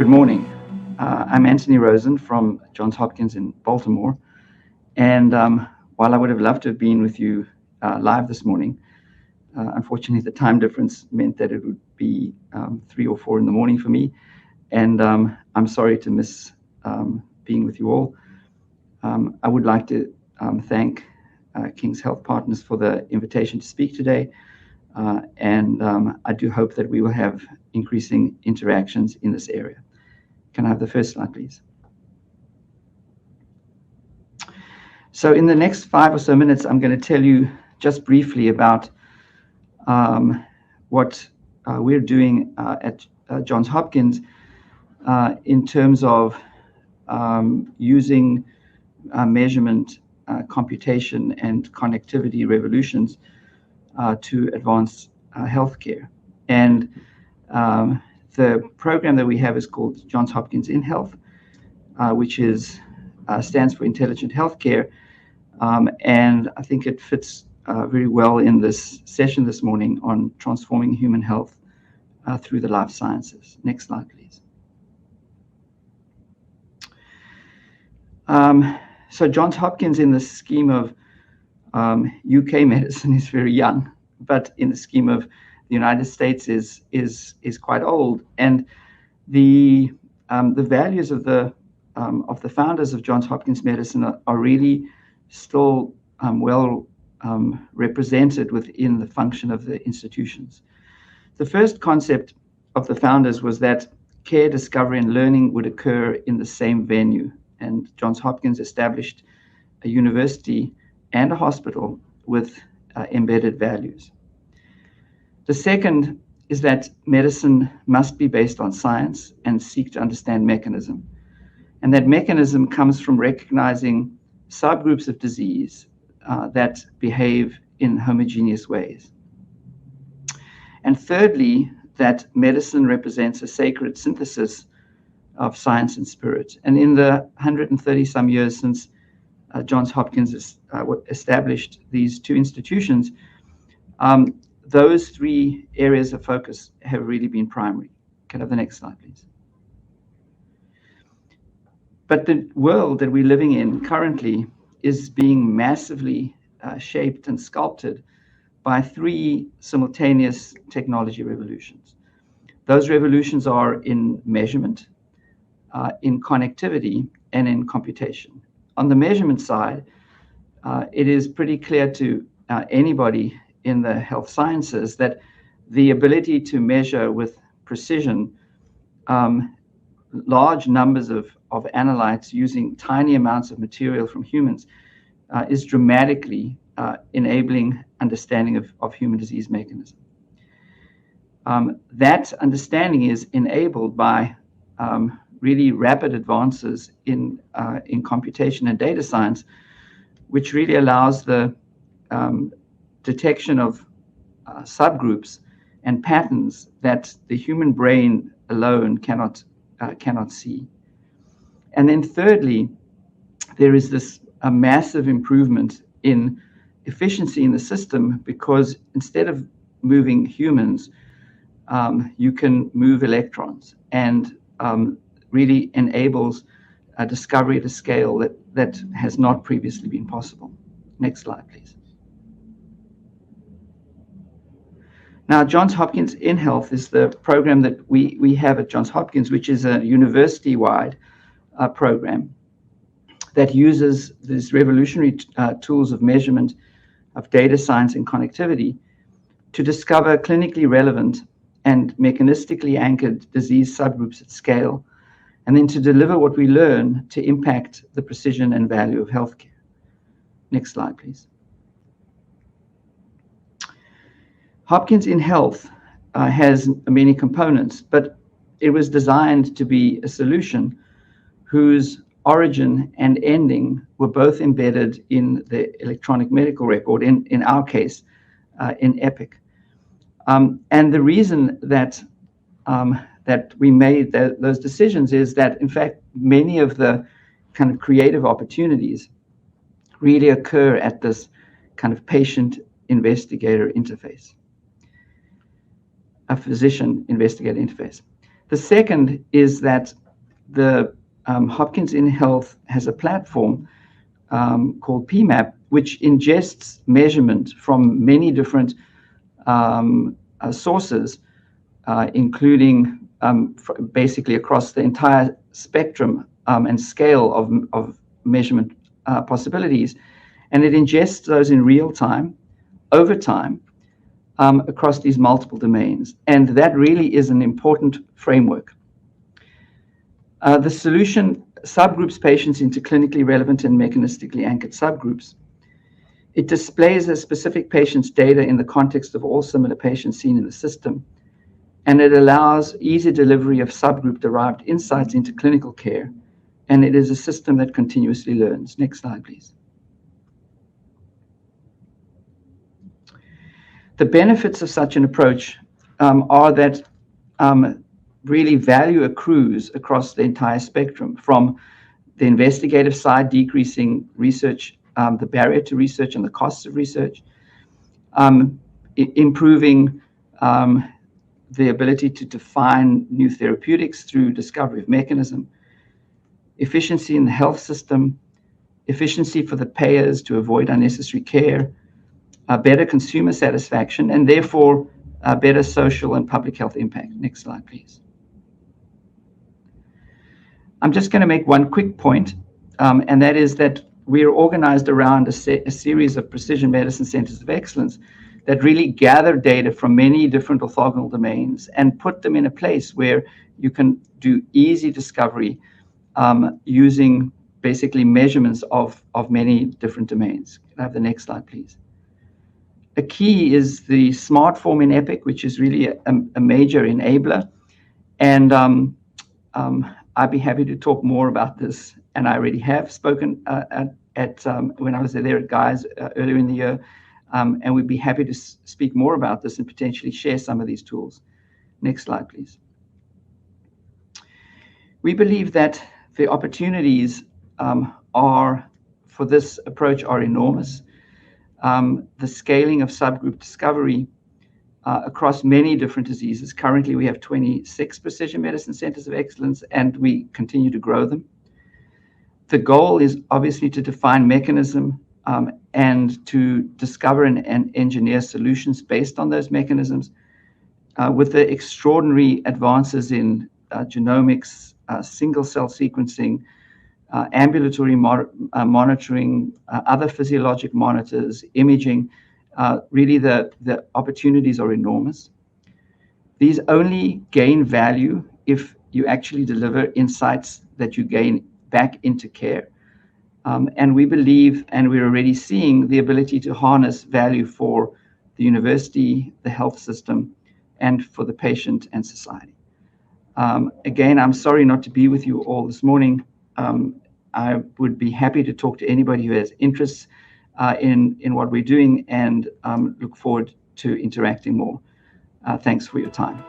Good morning. I'm Antony Rosen from Johns Hopkins in Baltimore. And while I would have loved to have been with you live this morning, unfortunately the time difference meant that it would be 3 or 4 in the morning for me. And I'm sorry to miss being with you all. I would like to thank King's Health Partners for the invitation to speak today. And I do hope that we will have increasing interactions in this area. Can I have the first slide, please? So in the next 5 or so minutes, I'm going to tell you just briefly about what we're doing at Johns Hopkins in terms of using measurement, computation, and connectivity revolutions to advance healthcare. And the program that we have is called Johns Hopkins in Health, which stands for Intelligent Healthcare. And I think it fits very well in this session this morning on transforming human health through the life sciences. Next slide, please. So Johns Hopkins, in the scheme of UK medicine, is very young, but in the scheme of the United States is quite old. And the values of the founders of Johns Hopkins Medicine are really still well represented within the function of the institutions. The first concept of the founders was that care, discovery, and learning would occur in the same venue. And Johns Hopkins established a university and a hospital with embedded values. The second is that medicine must be based on science and seek to understand mechanism. And that mechanism comes from recognizing subgroups of disease that behave in homogeneous ways. And thirdly, that medicine represents a sacred synthesis of science and spirit. And in the 130 some years since Johns Hopkins established these two institutions, those 3 areas of focus have really been primary. Can I have the next slide, please? But the world that we're living in currently is being massively shaped and sculpted by 3 simultaneous technology revolutions. Those revolutions are in measurement, in connectivity, and in computation. On the measurement side, it is pretty clear to anybody in the health sciences that the ability to measure with precision large numbers of analytes using tiny amounts of material from humans is dramatically enabling understanding of human disease mechanism. That understanding is enabled by really rapid advances in computation and data science, which really allows the detection of subgroups and patterns that the human brain alone cannot see. And then thirdly, there is this massive improvement in efficiency in the system, because instead of moving humans, you can move electrons, and really enables a discovery at a scale that has not previously been possible. Next slide, please. Now, Johns Hopkins in Health is the program that we have at Johns Hopkins, which is a university-wide program that uses these revolutionary tools of measurement, of data science and connectivity to discover clinically relevant and mechanistically anchored disease subgroups at scale, and then to deliver what we learn to impact the precision and value of healthcare. Next slide, please. Hopkins in Health has many components, but it was designed to be a solution whose origin and ending were both embedded in the electronic medical record, in our case, in Epic. And the reason that we made those decisions is that, in fact, many of the kind of creative opportunities really occur at this kind of patient-investigator interface, a physician-investigator interface. The second is that the Hopkins in Health has a platform called PMAP, which ingests measurement from many different sources, including basically across the entire spectrum and scale of measurement possibilities. And it ingests those in real time, over time, across these multiple domains. And that really is an important framework. The solution subgroups patients into clinically relevant and mechanistically anchored subgroups. It displays a specific patient's data in the context of all similar patients seen in the system, and it allows easy delivery of subgroup-derived insights into clinical care, and it is a system that continuously learns. Next slide, please. The benefits of such an approach are that really value accrues across the entire spectrum, from the investigative side, decreasing research, the barrier to research and the costs of research, improving the ability to define new therapeutics through discovery of mechanism, efficiency in the health system, efficiency for the payers to avoid unnecessary care, better consumer satisfaction, and therefore better social and public health impact. Next slide, please. I'm just going to make one quick point, and that is that we are organized around a series of precision medicine centers of excellence that really gather data from many different orthogonal domains and put them in a place where you can do easy discovery using basically measurements of many different domains. Can I have the next slide, please? A key is the smart form in EPIC, which is really a major enabler. And I'd be happy to talk more about this. And I already have spoken at when I was there at Guy's earlier in the year. And we'd be happy to speak more about this and potentially share some of these tools. Next slide, please. We believe that the opportunities for this approach are enormous. The scaling of subgroup discovery across many different diseases. Currently, we have 26 precision medicine centers of excellence, and we continue to grow them. The goal is obviously to define mechanism and to discover and engineer solutions based on those mechanisms. With the extraordinary advances in genomics, single-cell sequencing, ambulatory monitoring, other physiologic monitors, imaging, really the opportunities are enormous. These only gain value if you actually deliver insights that you gain back into care. And we believe, and we're already seeing, the ability to harness value for the university, the health system, and for the patient and society. Again, I'm sorry not to be with you all this morning. I would be happy to talk to anybody who has interests in what we're doing, and look forward to interacting more. Thanks for your time.